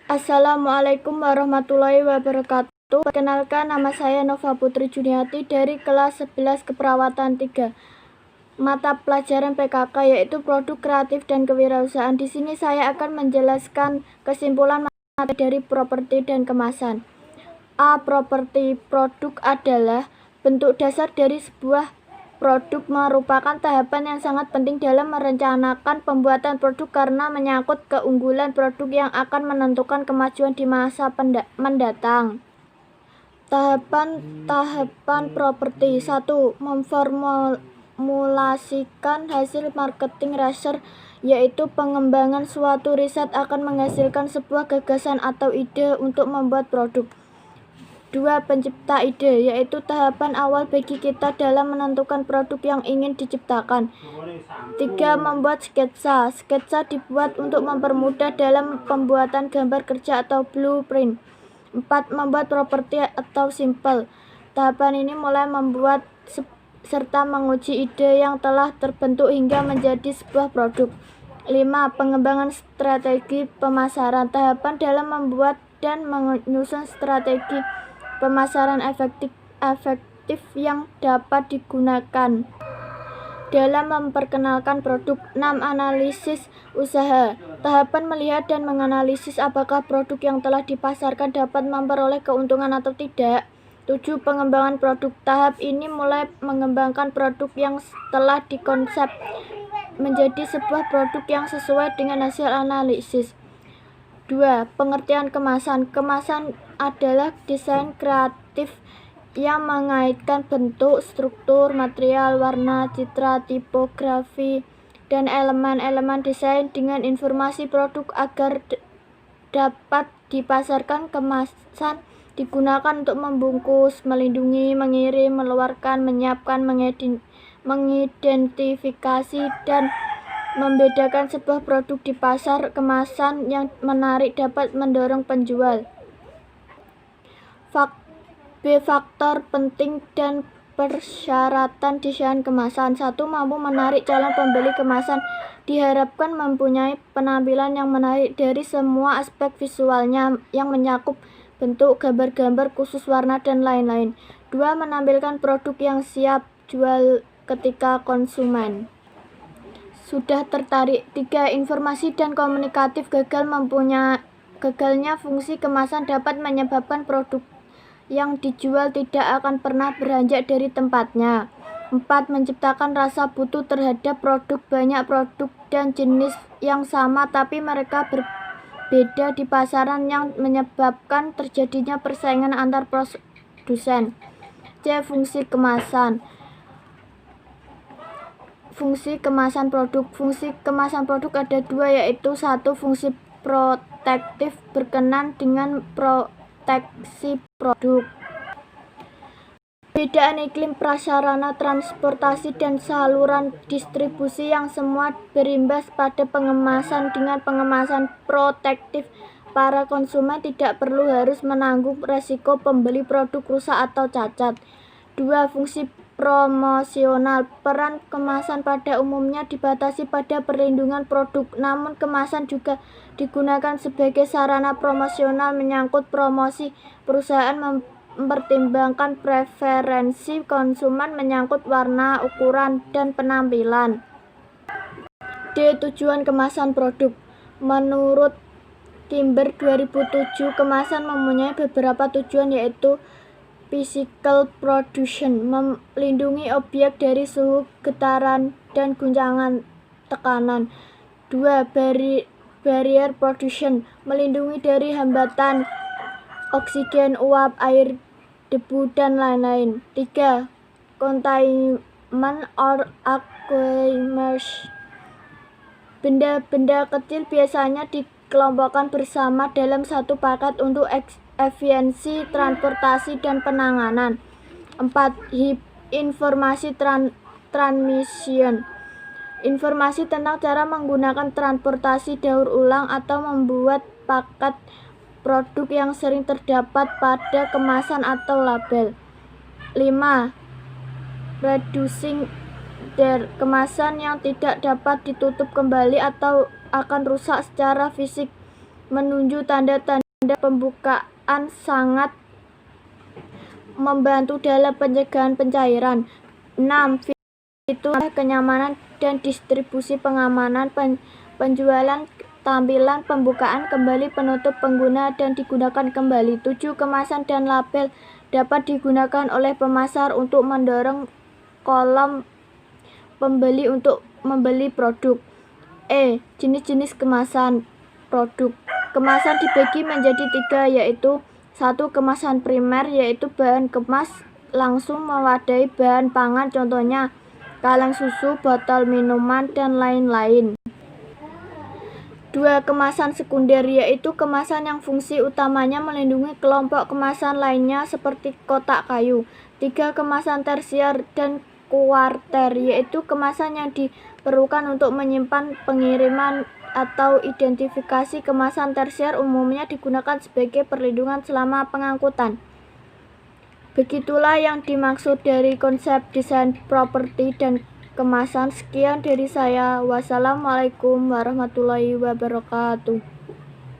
Assalamualaikum warahmatullahi wabarakatuh. Perkenalkan, nama saya Nova Putri Juniati dari kelas 11 Keperawatan 3. Mata pelajaran PKK yaitu Produk Kreatif dan Kewirausahaan. Di sini saya akan menjelaskan kesimpulan materi dari properti dan kemasan. A. Properti produk adalah bentuk dasar dari sebuah produk, merupakan tahapan yang sangat penting dalam merencanakan pembuatan produk karena menyangkut keunggulan produk yang akan menentukan kemajuan di masa mendatang. Tahapan properti 1. Memformulasikan hasil marketing research, yaitu pengembangan suatu riset akan menghasilkan sebuah gagasan atau ide untuk membuat produk. 2. Pencipta ide, yaitu tahapan awal bagi kita dalam menentukan produk yang ingin diciptakan. 3. Membuat sketsa. Sketsa dibuat untuk mempermudah dalam pembuatan gambar kerja atau blueprint. 4. Membuat properti atau simple. Tahapan ini mulai membuat serta menguji ide yang telah terbentuk hingga menjadi sebuah produk. 5. Pengembangan strategi pemasaran. Tahapan dalam membuat dan menyusun strategi pemasaran efektif yang dapat digunakan dalam memperkenalkan produk. 6. Analisis usaha. Tahapan melihat dan menganalisis apakah produk yang telah dipasarkan dapat memperoleh keuntungan atau tidak. 7. Pengembangan produk. Tahap ini mulai mengembangkan produk yang telah dikonsep menjadi sebuah produk yang sesuai dengan hasil analisis. 2. Pengertian kemasan. Kemasan adalah desain kreatif yang mengaitkan bentuk, struktur, material, warna, citra, tipografi, dan elemen-elemen desain dengan informasi produk agar dapat dipasarkan. Kemasan digunakan untuk membungkus, melindungi, mengirim, mengeluarkan, menyiapkan, mengidentifikasi, dan membedakan sebuah produk di pasar. Kemasan yang menarik dapat mendorong penjual. B. Faktor penting dan persyaratan desain kemasan. 1. Mampu menarik calon pembeli. Kemasan diharapkan mempunyai penampilan yang menarik dari semua aspek visualnya yang mencakup bentuk, gambar-gambar khusus, warna, dan lain-lain. 2. Menampilkan produk yang siap jual ketika konsumen sudah tertarik. 3. Informasi dan komunikatif. Gagalnya fungsi kemasan dapat menyebabkan produk yang dijual tidak akan pernah beranjak dari tempatnya. 4. Menciptakan rasa butuh terhadap produk. Banyak produk dan jenis yang sama tapi mereka berbeda di pasaran yang menyebabkan terjadinya persaingan antar produsen. C. Fungsi kemasan. Fungsi kemasan produk. Fungsi kemasan produk ada 2, yaitu 1. Fungsi protektif, berkenan dengan proteksi produk. Perbedaan iklim, prasarana transportasi, dan saluran distribusi yang semua berimbas pada pengemasan. Dengan pengemasan protektif, para konsumen tidak perlu harus menanggung resiko pembeli produk rusak atau cacat. 2. Fungsi promosional. Peran kemasan pada umumnya dibatasi pada perlindungan produk, namun kemasan juga digunakan sebagai sarana promosional menyangkut promosi. Perusahaan mempertimbangkan preferensi konsumen menyangkut warna, ukuran, dan penampilan. D. Tujuan kemasan produk. Menurut Timber 2007, kemasan mempunyai beberapa tujuan, yaitu physical production, melindungi objek dari suhu, getaran, dan guncangan tekanan. 2. Barrier production, melindungi dari hambatan oksigen, uap, air, debu, dan lain-lain. 3. Containment or aqueous, benda-benda kecil biasanya dikelompokkan bersama dalam satu paket untuk efisiensi transportasi dan penanganan. 4. Informasi transmission, informasi tentang cara menggunakan transportasi daur ulang atau membuat paket produk yang sering terdapat pada kemasan atau label. 5. Reducing their, kemasan yang tidak dapat ditutup kembali atau akan rusak secara fisik, menunjuk tanda-tanda pembukaan sangat membantu dalam pencegahan pencairan. 6. Fitur kenyamanan dan distribusi pengamanan penjualan tampilan pembukaan kembali penutup pengguna dan digunakan kembali. 7. Kemasan dan label dapat digunakan oleh pemasar untuk mendorong kolom pembeli untuk membeli produk. Jenis-jenis kemasan produk. Kemasan dibagi menjadi 3, yaitu 1. Kemasan primer, yaitu bahan kemas langsung mewadai bahan pangan, contohnya kaleng susu, botol minuman, dan lain-lain. 2. Kemasan sekunder, yaitu kemasan yang fungsi utamanya melindungi kelompok kemasan lainnya seperti kotak kayu. 3. Kemasan tersier dan kuarter, yaitu kemasan yang diperlukan untuk menyimpan pengiriman atau identifikasi. Kemasan tersier umumnya digunakan sebagai perlindungan selama pengangkutan. Begitulah yang dimaksud dari konsep desain properti dan kemasan. Sekian dari saya. Wassalamualaikum warahmatullahi wabarakatuh.